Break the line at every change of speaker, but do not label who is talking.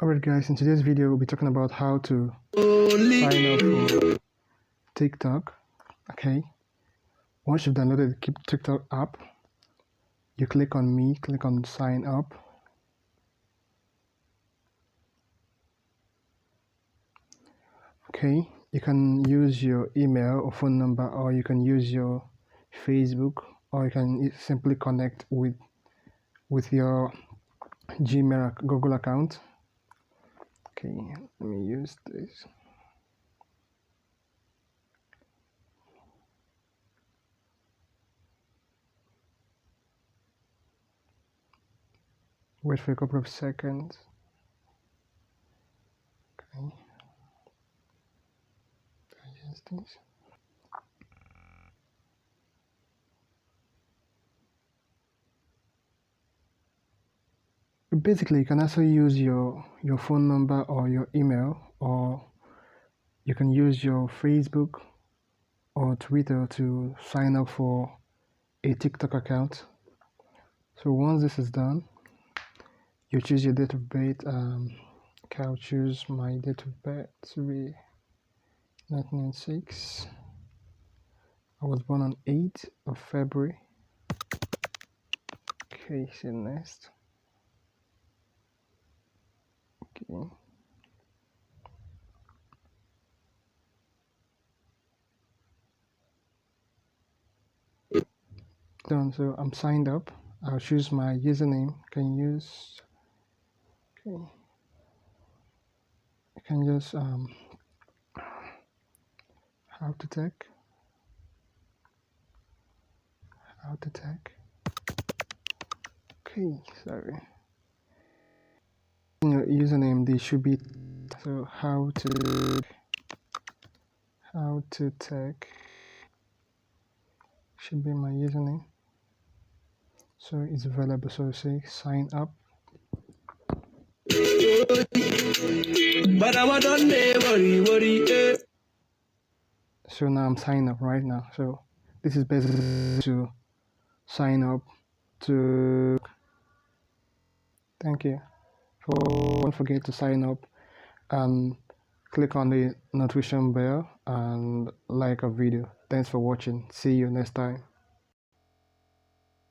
Alright guys, in today's video we'll be talking about how to sign up for TikTok. Okay, once you've downloaded the TikTok app, you click on me, click on sign up. Okay, you can use your email or phone number, or you can use your Facebook, or you can simply connect with your Gmail, Google account. Okay, let me use this. Wait for a couple of seconds. Okay, use this. Basically, you can also use your phone number or your email, or you can use your Facebook or Twitter to sign up for a TikTok account. So once this is done, you choose your date of birth. I'll choose my date of birth to be 1996. I was born on 8th of February. Okay, see next. Okay. Done. So I'm signed up. I'll choose my username. Can use. Okay. You can use how to tech. Okay, sorry. In your username, they should be. So how to tech should be my username. So it's available. So say sign up. So now I'm signed up right now. So this is basically to sign up to. Thank you. Don't forget to sign up and click on the notification bell and like our video. Thanks for watching. See you next time.